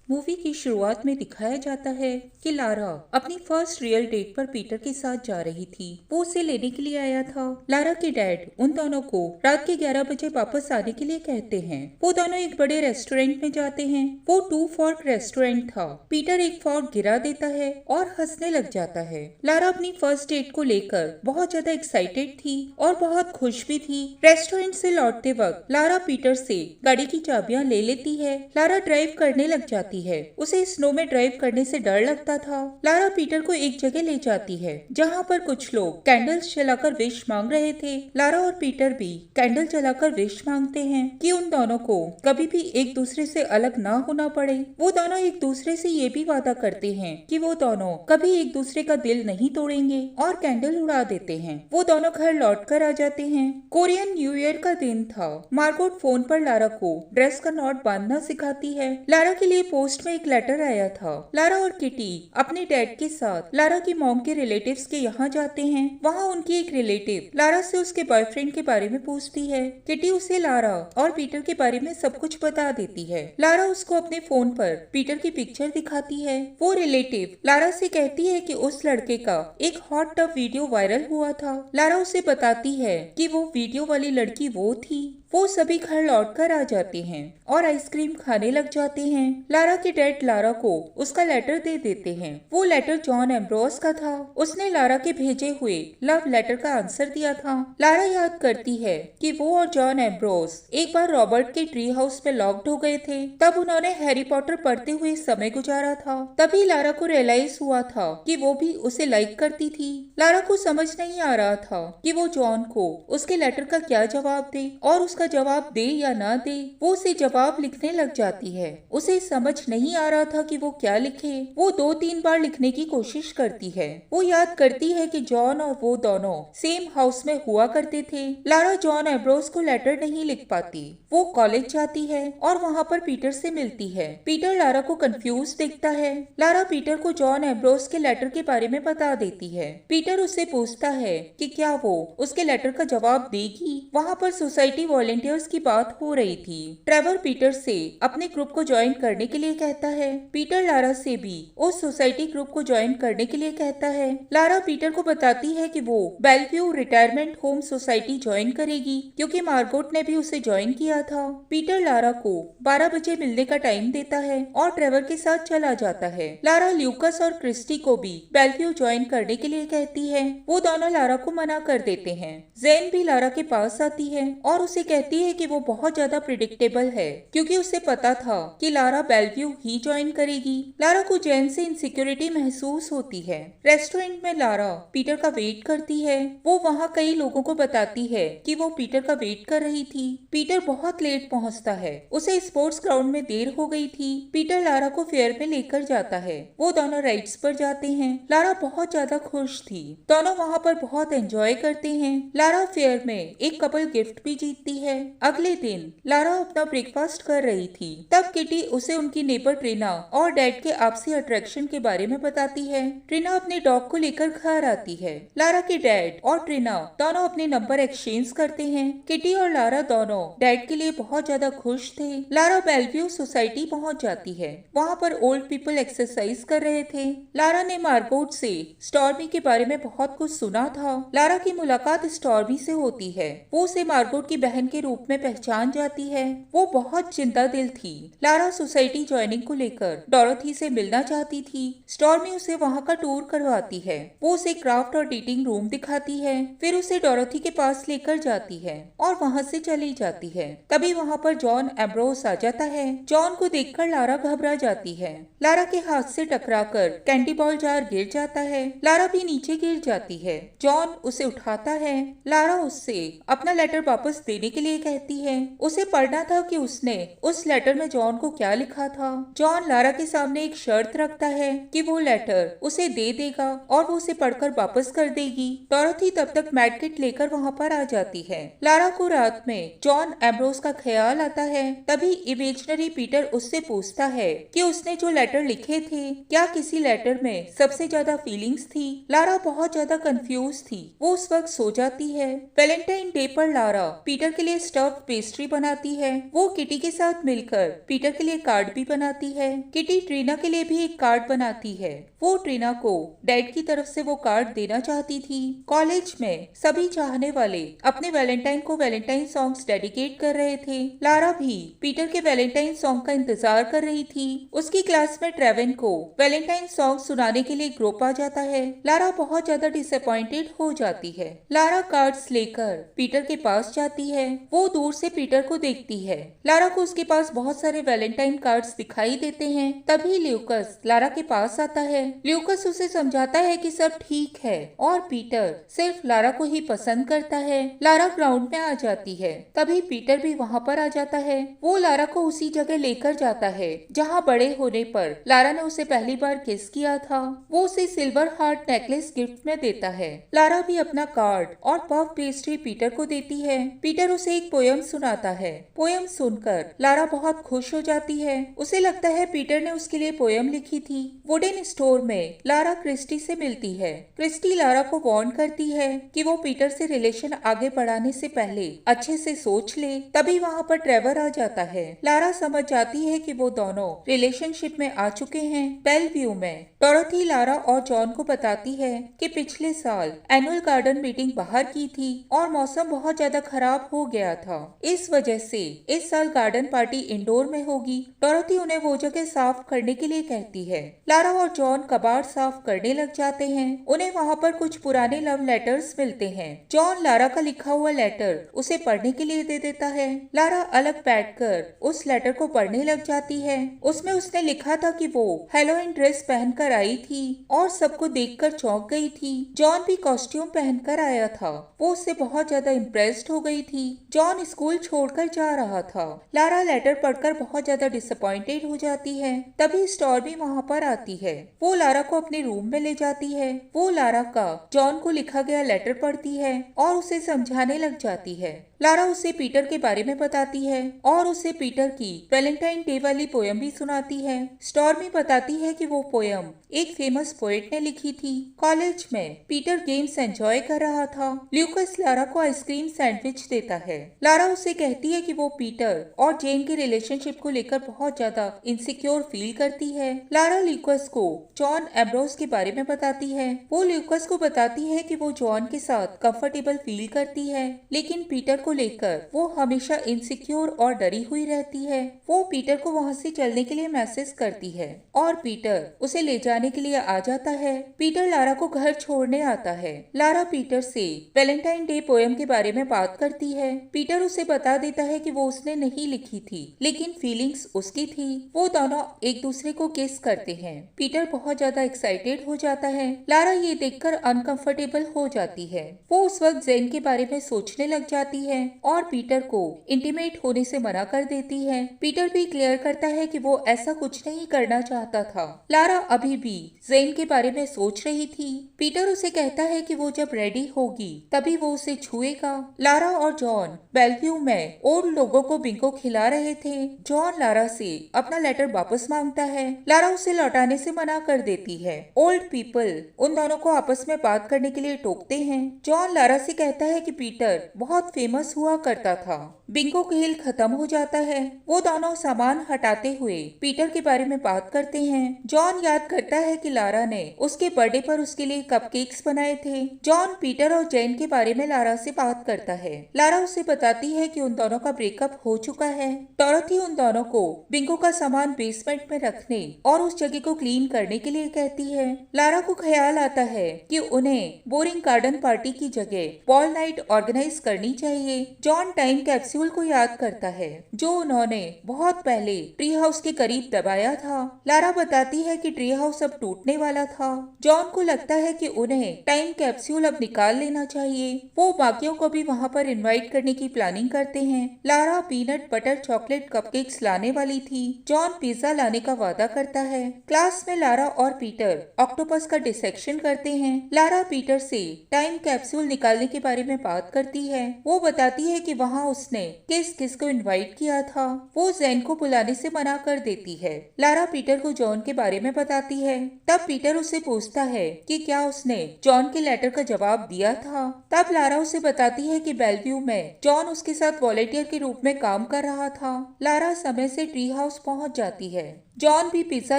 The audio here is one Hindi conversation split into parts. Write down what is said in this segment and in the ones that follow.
मूवी की शुरुआत में दिखाया जाता है कि लारा अपनी फर्स्ट रियल डेट पर पीटर के साथ जा रही थी। वो उसे लेने के लिए आया था। लारा के डैड उन दोनों को रात के 11 बजे वापस आने के लिए कहते हैं। वो दोनों एक बड़े रेस्टोरेंट में जाते हैं। वो 2 फॉर्क रेस्टोरेंट था। पीटर एक फॉर्क गिरा देता है और हंसने लग जाता है। लारा अपनी फर्स्ट डेट को लेकर बहुत ज्यादा एक्साइटेड थी और बहुत खुश भी थी। रेस्टोरेंट से लौटते वक्त लारा पीटर से गाड़ी की चाबियां ले लेती है। लारा ड्राइव करने लग जाती है। उसे स्नो में ड्राइव करने से डर लगता था। लारा पीटर को एक जगह ले जाती है जहाँ पर कुछ लोग कैंडल्स जलाकर विश मांग रहे थे। लारा और पीटर भी कैंडल जलाकर विश मांगते हैं कि उन दोनों को कभी भी एक दूसरे से अलग ना होना पड़े। वो दोनों एक दूसरे से ये भी वादा करते हैं कि वो दोनों कभी एक दूसरे का दिल नहीं तोड़ेंगे और कैंडल उड़ा देते हैं। वो दोनों घर लौट कर आ जाते हैं। कोरियन न्यू ईयर का दिन था। मार्गोट फोन पर लारा को ड्रेस का नॉट बांधना सिखाती है। लारा के लिए पोस्ट में एक लेटर आया था। लारा और किटी अपने डैड के साथ लारा की मॉम के रिलेटिव्स के यहाँ जाते हैं। वहाँ उनकी एक रिलेटिव लारा से उसके बॉयफ्रेंड के बारे में पूछती है। किटी उसे लारा और पीटर के बारे में सब कुछ बता देती है। लारा उसको अपने फोन पर पीटर की पिक्चर दिखाती है। वो रिलेटिव लारा से कहती है कि उस लड़के का एक हॉट टब वीडियो वायरल हुआ था। लारा उसे बताती है कि वो वीडियो वाली लड़की वो थी। वो सभी घर लौटकर आ जाते हैं और आइसक्रीम खाने लग जाते हैं। लारा के डैड लारा को उसका लेटर दे देते हैं। वो लेटर जॉन एम्ब्रोस का था। उसने लारा के भेजे हुए लव लेटर का आंसर दिया था। लारा याद करती है कि वो और जॉन एम्ब्रोस एक बार रॉबर्ट के ट्री हाउस में लॉक्ड हो गए थे। तब उन्होंने हैरी पॉटर पढ़ते हुए समय गुजारा था। तभी लारा को रियलाइज हुआ था कि वो भी उसे लाइक करती थी। लारा को समझ नहीं आ रहा था कि वो जॉन को उसके लेटर का क्या जवाब दे और उसका जवाब दे या ना दे। वो उसे जवाब लिखने लग जाती है। उसे समझ नहीं आ रहा था कि वो क्या लिखे। वो 2-3 बार लिखने की कोशिश करती है। वो याद करती है कि जॉन और वो दोनों सेम हाउस में हुआ करते थे। लारा जॉन एब्रोस को लेटर नहीं लिख पाती। वो कॉलेज जाती है और वहाँ पर पीटर से मिलती है। पीटर लारा को कंफ्यूज दिखता है। लारा पीटर को जॉन एब्रोस के लेटर के बारे में बता देती है। पीटर उससे पूछता है कि क्या वो उसके लेटर का जवाब देगी। वहाँ पर सोसाइटी वॉलेंटियर्स की बात हो रही थी। ट्रेवर पीटर से अपने ग्रुप को ज्वाइन करने के लिए कहता है। पीटर लारा से भी उस सोसाइटी ग्रुप को ज्वाइन करने के लिए कहता है। लारा पीटर को बताती है कि वो Belvieu retirement home society join करेगी क्योंकि मार्गोट ने भी उसे ज्वाइन किया था। पीटर लारा को 12 बजे मिलने का टाइम देता है और ट्रेवर के साथ चला जाता है। लारा ल्यूकस और क्रिस्टी को भी बेलव्यू ज्वाइन करने के लिए कहती है। वो दोनों लारा को मना कर देते हैं। जेन भी लारा के पास आती है और उसे कहती है कि वो बहुत ज्यादा प्रिडिक्टेबल है क्योंकि उसे पता था कि लारा बेलव्यू ही ज्वाइन करेगी। लारा को जैन से इनसिक्योरिटी महसूस होती है। रेस्टोरेंट में लारा पीटर का वेट करती है। वो वहाँ कई लोगों को बताती है कि वो पीटर का वेट कर रही थी। पीटर बहुत लेट पहुँचता है। उसे स्पोर्ट्स ग्राउंड में देर हो गई थी। पीटर लारा को फेयर में लेकर जाता है। वो दोनों राइड्स पर जाते हैं। लारा बहुत ज्यादा खुश थी। दोनों वहाँ पर बहुत एंजॉय करते हैं। लारा फेयर में एक कपल गिफ्ट भी जीतती है। अगले दिन लारा अपना ब्रेकफास्ट कर रही थी। तब किटी उसे उनकी नेबर ट्रिना और डैड के आपसी अट्रैक्शन के बारे में बताती है। ट्रिना अपने डॉग को लेकर घर आती है। लारा के डैड और ट्रिना दोनों अपने नंबर एक्सचेंज करते हैं। किटी और लारा दोनों डैड के लिए बहुत ज्यादा खुश थे। लारा बेलव्यू सोसाइटी पहुंच जाती है। वहाँ पर ओल्ड पीपल एक्सरसाइज कर रहे थे। लारा ने मार्गोट से स्टॉर्मी के बारे में बहुत कुछ सुना था। लारा की मुलाकात स्टॉर्मी से होती है। वो उसे मार्गोट की बहन के रूप में पहचान जाती है। वो बहुत चिंता दिल थी। लारा सोसाइटी ज्वाइनिंग को लेकर डोरोथी से मिलना चाहती थी। स्टॉर्मी उसे वहाँ का टूर करवाती है। वो उसे क्राफ्ट और डेटिंग रूम दिखाती है। फिर उसे डोरोथी के पास लेकर जाती है और वहाँ से चली जाती है। तभी वहाँ पर जॉन एम्ब्रोस आ जाता है। जॉन को देखकर लारा घबरा जाती है। लारा के हाथ से टकराकर कैंडी बॉल जार गिर जाता है। लारा भी नीचे गिर जाती है। जॉन उसे उठाता है। लारा उससे अपना लेटर वापस देने के लिए कहती है। उसे पढ़ना था कि उसने उस लेटर में जॉन को क्या लिखा था। जॉन लारा के सामने एक शर्त रखता है कि वो लेटर उसे दे देगा और वो उसे पढ़कर वापस कर देगी। डोरोथी तब तक मैड किट लेकर वहाँ पर आ जाती है। लारा को रात में जॉन एम्ब्रोस का ख्याल आता है। तभी इमेजिनरी पीटर उससे पूछता है कि उसने जो लेटर लिखे थे क्या किसी लेटर में सबसे ज्यादा फीलिंग्स थी। लारा बहुत ज्यादा कंफ्यूज थी। वो उस वक्त सो जाती है। वैलेंटाइन डे पर लारा पीटर के लिए लिए स्टफ्ड पेस्ट्री बनाती है। वो किटी के साथ मिलकर पीटर के लिए कार्ड भी बनाती है। किटी ट्रीना के लिए भी एक कार्ड बनाती है। वो ट्रीना को डैड की तरफ से वो कार्ड देना चाहती थी। कॉलेज में सभी चाहने वाले अपने वैलेंटाइन को वैलेंटाइन सॉन्ग्स डेडिकेट कर रहे थे। लारा भी पीटर के वैलेंटाइन सॉन्ग का इंतजार कर रही थी। उसकी क्लास में ट्रेवन को वैलेंटाइन सॉन्ग सुनाने के लिए ग्रुप आ जाता है। लारा बहुत ज्यादा डिसअपॉइंटेड हो जाती है। लारा कार्ड्स लेकर पीटर के पास जाती है। वो दूर से पीटर को देखती है। लारा को उसके पास बहुत सारे वैलेंटाइन कार्ड्स दिखाई देते हैं। तभी ल्यूकस लारा के पास आता है। ल्यूकस उसे समझाता है कि सब ठीक है और पीटर सिर्फ लारा को ही पसंद करता है। लारा ग्राउंड में आ जाती है। तभी पीटर भी वहाँ पर आ जाता है। वो लारा को उसी जगह लेकर जाता है जहाँ बड़े होने पर लारा ने उसे पहली बार किस किया था। वो उसे सिल्वर हार्ट नेकलेस गिफ्ट में देता है। लारा भी अपना कार्ड और पफ पेस्ट्री पीटर को देती है। पीटर उसे एक पोयम सुनाता है। पोयम सुनकर लारा बहुत खुश हो जाती है। उसे लगता है पीटर ने उसके लिए पोयम लिखी थी। वुडन स्टोर में लारा क्रिस्टी से मिलती है। क्रिस्टी लारा को वार्न करती है कि वो पीटर से रिलेशन आगे बढ़ाने से पहले अच्छे से सोच ले। तभी वहाँ पर ट्रेवर आ जाता है। लारा समझ जाती है कि वो दोनों रिलेशनशिप में आ चुके हैं। बेलव्यू में डोरोथी लारा और जॉन को बताती है कि पिछले साल एनुअल गार्डन मीटिंग बाहर की थी और मौसम बहुत ज्यादा खराब हो गया था। इस वजह से इस साल गार्डन पार्टी इंडोर में होगी। डोरोथी उन्हें वो जगह साफ करने के लिए कहती है। लारा और जॉन कबाड़ साफ करने लग जाते हैं। उन्हें वहाँ पर कुछ पुराने लव लेटर्स मिलते हैं। जॉन लारा का लिखा हुआ लेटर उसे पढ़ने के लिए दे देता है। लारा अलग बैठकर उस लेटर को पढ़ने लग जाती है। उसमें उसने लिखा था कि वो हेलोइन ड्रेस पहनकर आई थी और सबको देखकर चौंक गई थी। जॉन भी कॉस्ट्यूम पहनकर आया था। वो उससे बहुत ज्यादा इम्प्रेस्ड हो गई थी। जॉन स्कूल छोड़कर जा रहा था। लारा लेटर पढ़कर बहुत ज्यादा डिसअपॉइंटेड हो जाती है। तभी स्टॉर्मी वहाँ पर आती है। वो लारा को अपने रूम में ले जाती है। वो लारा का जॉन को लिखा गया लेटर पढ़ती है और उसे समझाने लग जाती है। लारा उसे पीटर के बारे में बताती है और उसे पीटर की वैलेंटाइन डे वाली पोयम भी सुनाती है। स्टॉर्मी बताती है कि वो पोयम एक फेमस पोएट ने लिखी थी। कॉलेज में पीटर गेम्स एंजॉय कर रहा था। ल्यूकस लारा को आइसक्रीम सैंडविच देता है। लारा उसे कहती है कि वो पीटर और जेन के रिलेशनशिप को लेकर बहुत ज्यादा इनसिक्योर फील करती है। लारा ल्यूकस को जॉन एम्ब्रोस के बारे में बताती है। वो ल्यूकस को बताती है कि वो जॉन के साथ कंफर्टेबल फील करती है, लेकिन पीटर को लेकर वो हमेशा इनसिक्योर और डरी हुई रहती है। वो पीटर को वहाँ से चलने के लिए मैसेज करती है और पीटर उसे ले जाने के लिए आ जाता है। पीटर लारा को घर छोड़ने आता है। लारा पीटर से वैलेंटाइन डे पोयम के बारे में बात करती है। पीटर उसे बता देता है कि वो उसने नहीं लिखी थी, लेकिन फीलिंग्स उसकी थी। वो दोनों एक दूसरे को किस करते हैं। पीटर बहुत ज्यादा एक्साइटेड हो जाता है। लारा ये देखकर अनकंफर्टेबल हो जाती है। वो उस वक्त जेन के बारे में सोचने लग जाती है और पीटर को इंटीमेट होने से मना कर देती है। पीटर भी क्लियर करता है कि वो ऐसा कुछ नहीं करना चाहता था। लारा अभी भी जेन के बारे में सोच रही थी। पीटर उसे कहता है कि वो जब रेडी होगी तभी वो उसे छुएगा। लारा और जॉन बेलव्यू में ओल्ड लोगों को बिंगो खिला रहे थे। जॉन लारा से अपना लेटर वापस मांगता है। लारा उसे लौटाने से मना कर देती है। ओल्ड पीपल उन दोनों को आपस में बात करने के लिए टोकते हैं। जॉन लारा से कहता है कि पीटर बहुत फेमस हुआ करता था। बिंगो खेल खत्म हो जाता है। वो दोनों सामान हटाते हुए पीटर के बारे में बात करते हैं। जॉन याद करता है कि लारा ने उसके बर्थडे पर उसके लिए कपकेक्स बनाए थे। जॉन पीटर और जैन के बारे में लारा से बात करता है। लारा उसे बताती है कि उन दोनों का ब्रेकअप हो चुका है। डोरोथी उन दोनों को बिंगो का सामान बेसमेंट में रखने और उस जगह को क्लीन करने के लिए कहती है। लारा को ख्याल आता है कि उन्हें बोरिंग गार्डन पार्टी की जगह बॉल नाइट ऑर्गेनाइज करनी चाहिए। जॉन टाइम कैप्सूल को याद करता है जो उन्होंने बहुत पहले ट्री हाउस के करीब दबाया था। लारा बताती है कि ट्री हाउस अब टूटने वाला था। जॉन को लगता है कि उन्हें टाइम कैप्सूल अब निकाल लेना चाहिए। वो बाकियों को भी वहाँ पर इनवाइट करने की प्लानिंग करते हैं। Lara peanut butter chocolate cupcakes लाने वाली थी। जॉन पिज्जा लाने का वादा करता है। क्लास में लारा और पीटर ऑक्टोपस का डिसेक्शन करते हैं। लारा पीटर से टाइम कैप्सूल निकालने के बारे में बात करती है। वो बताती बताती है कि वहाँ उसने किस किस को इनवाइट किया था। वो जैन को बुलाने से मना कर देती है। लारा पीटर को जॉन के बारे में बताती है। तब पीटर उससे पूछता है कि क्या उसने जॉन के लेटर का जवाब दिया था। तब लारा उसे बताती है कि बेलव्यू में जॉन उसके साथ वॉलेंटियर के रूप में काम कर रहा था। लारा समय से ट्री हाउस पहुंच जाती है। जॉन भी पिज्जा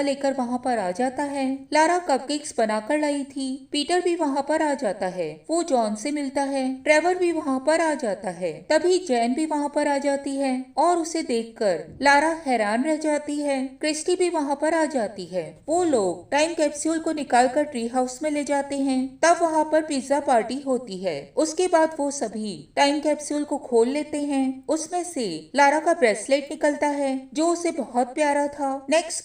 लेकर वहाँ पर आ जाता है। लारा कपकेक्स बनाकर लाई थी। पीटर भी वहाँ पर आ जाता है। वो जॉन से मिलता है। ट्रेवर भी वहाँ पर आ जाता है। तभी जैन भी वहाँ पर आ जाती है और उसे देखकर लारा हैरान रह जाती है। क्रिस्टी भी वहाँ पर आ जाती है। वो लोग टाइम कैप्सूल को निकालकर ट्री हाउस में ले जाते हैं। तब वहाँ पर पिज्जा पार्टी होती है। उसके बाद वो सभी टाइम कैप्सूल को खोल लेते हैं। उसमें से लारा का ब्रेसलेट निकलता है जो उसे बहुत प्यारा था।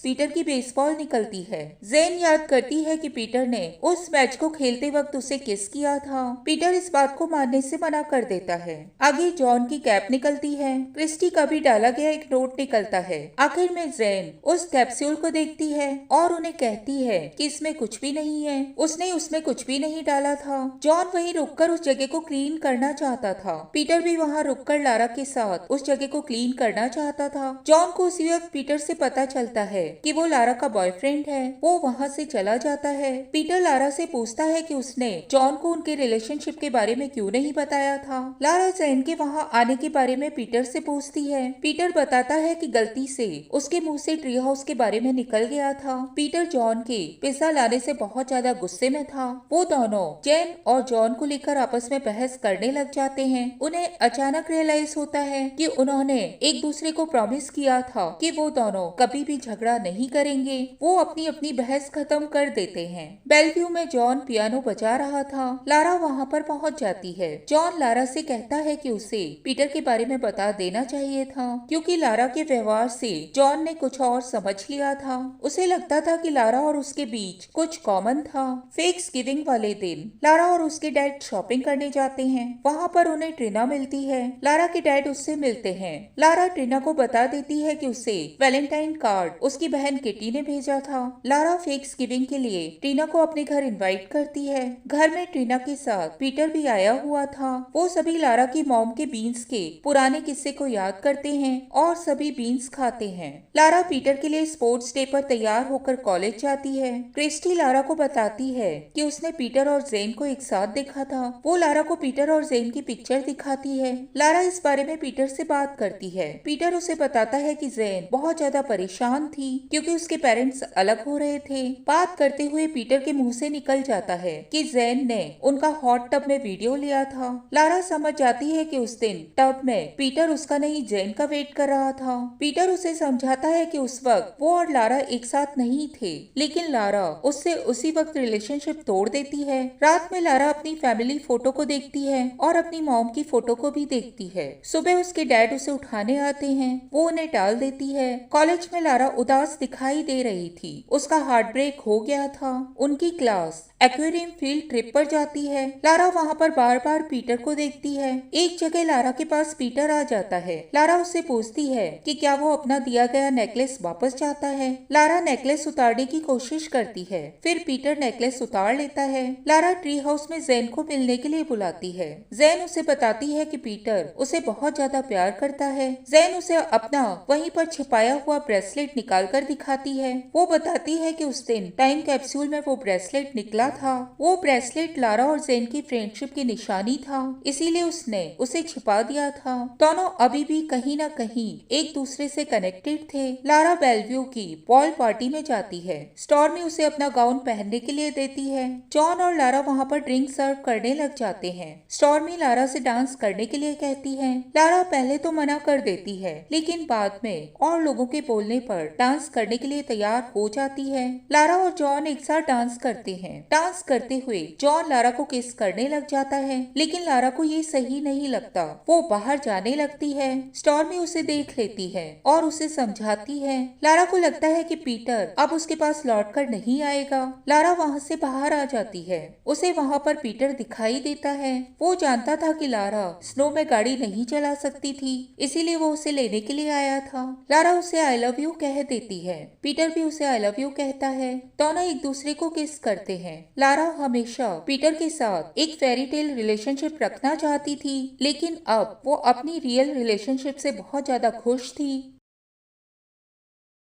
पीटर की बेसबॉल निकलती है। जेन याद करती है कि पीटर ने उस मैच को खेलते वक्त उसे किस किया था। पीटर इस बात को मानने से मना कर देता है। आगे जॉन की कैप निकलती है। क्रिस्टी का भी डाला गया एक नोट निकलता है। आखिर में जेन उस कैप्सूल को देखती है और उन्हें कहती है कि इसमें कुछ भी नहीं है। उसने उसमें कुछ भी नहीं डाला था। जॉन वहीं रुककर उस जगह को क्लीन करना चाहता था। पीटर भी वहाँ रुककर लारा के साथ उस जगह को क्लीन करना चाहता था। जॉन को उसी वक्त पीटर से पता चलता है कि वो लारा का बॉयफ्रेंड है। वो वहाँ से चला जाता है। पीटर लारा से पूछता है कि उसने जॉन को उनके रिलेशनशिप के बारे में क्यों नहीं बताया था। लारा जैन के वहाँ आने के बारे में पीटर से पूछती है। पीटर बताता है कि गलती से उसके मुंह से ट्री हाउस के बारे में निकल गया था। पीटर जॉन के पिज्जा लाने से बहुत ज्यादा गुस्से में था। वो दोनों जैन और जॉन को लेकर आपस में बहस करने लग जाते हैं। उन्हें अचानक रियलाइज होता है कि उन्होंने एक दूसरे को प्रॉमिस किया था कि वो दोनों कभी भी झगड़ा नहीं करेंगे। वो अपनी अपनी बहस खत्म कर देते हैं। बेलव्यू में जॉन पियानो बजा रहा था। लारा वहाँ पर पहुँच जाती है। जॉन लारा से कहता है कि उसे पीटर के बारे में बता देना चाहिए था क्योंकि लारा के व्यवहार से जॉन ने कुछ और समझ लिया था। उसे लगता था कि लारा और उसके बीच कुछ कॉमन था। थैंक्स गिविंग वाले दिन लारा और उसके डैड शॉपिंग करने जाते हैं। वहाँ पर उन्हें ट्रिना मिलती है। लारा के डैड उससे मिलते हैं। लारा ट्रिना को बता देती है कि उसे वैलेंटाइन कार्ड उसकी बहन किटी ने भेजा था। लारा थैंक्स गिविंग के लिए ट्रिना को अपने घर इनवाइट करती है। घर में ट्रिना के साथ पीटर भी आया हुआ था। वो सभी लारा की मॉम के बीन्स के पुराने किस्से को याद करते हैं और सभी बीन्स खाते हैं। लारा पीटर के लिए स्पोर्ट्स डे पर तैयार होकर कॉलेज जाती है। क्रिस्टी लारा को बताती है कि उसने पीटर और जेन को एक साथ देखा था। वो लारा को पीटर और जेन की पिक्चर दिखाती है। लारा इस बारे में पीटर से बात करती है। पीटर उसे बताता है कि जेन बहुत ज्यादा परेशान थी क्योंकि उसके पेरेंट्स अलग हो रहे थे। बात करते हुए पीटर के मुंह से निकल जाता है कि जेन ने उनका हॉट टब में वीडियो लिया था। लारा समझ जाती है कि उस दिन टब में पीटर उसका नहीं जेन का वेट कर रहा था। पीटर उसे समझाता है कि उस वक्त वो और लारा एक साथ नहीं थे, लेकिन लारा उससे उसी वक्त रिलेशनशिप तोड़ देती है। रात में लारा अपनी फैमिली फोटो को देखती है और अपनी मॉम की फोटो को भी देखती है। सुबह उसके डैड उसे उठाने आते हैं। वो उन्हें टाल देती है। कॉलेज में लारा उदास दिखाई दे रही थी। उसका हार्ट ब्रेक हो गया था। उनकी क्लास एक्वेरियम फील्ड ट्रिप पर जाती है। लारा वहाँ पर बार बार पीटर को देखती है। एक जगह लारा के पास पीटर आ जाता है। लारा उससे पूछती है कि क्या वो अपना दिया गया नेकलेस वापस चाहता है। लारा नेकलेस उतारने की कोशिश करती है। फिर पीटर नेकलेस उतार लेता है। लारा ट्री हाउस में जेन को मिलने के लिए बुलाती है। जेन उसे बताती है कि पीटर उसे बहुत ज्यादा प्यार करता है। जेन उसे अपना वहीं पर छिपाया हुआ ब्रेसलेट निकाल कर दिखाती है। वो बताती है कि उस दिन टाइम कैप्सूल में वो ब्रेसलेट निकला था। वो ब्रेसलेट लारा और जेन की फ्रेंडशिप की निशानी था, इसीलिए उसने उसे छिपा दिया था। दोनों अभी भी कहीं न कहीं एक दूसरे से कनेक्टेड थे। लारा बेलव्यू की बॉल पार्टी में जाती है। स्टॉर्मी उसे अपना गाउन पहनने के लिए देती है। जॉन और लारा वहाँ पर ड्रिंक सर्व करने लग जाते हैं। स्टॉर्मी लारा से डांस करने के लिए कहती है। लारा पहले तो मना कर देती है, लेकिन बाद में और लोगों के बोलने पर डांस करने के लिए तैयार हो जाती है। लारा और जॉन एक साथ डांस करते हैं। डांस करते हुए जॉन लारा को किस करने लग जाता है, लेकिन लारा को ये सही नहीं लगता। वो बाहर जाने लगती है। स्टॉर्मी उसे देख लेती है और उसे समझाती है। लारा को लगता है कि पीटर अब उसके पास लौटकर नहीं आएगा। लारा वहाँ से बाहर आ जाती है। उसे वहाँ पर पीटर दिखाई देता है। वो जानता था कि लारा स्नो में गाड़ी नहीं चला सकती थी, इसीलिए वो उसे लेने के लिए आया था। लारा उसे आई लव यू कह देती है। पीटर भी उसे आई लव यू कहता है। दोनों एक दूसरे को किस करते हैं। लारा हमेशा पीटर के साथ एक फेरी टेल रिलेशनशिप रखना चाहती थी, लेकिन अब वो अपनी रियल रिलेशनशिप से बहुत ज्यादा खुश थी।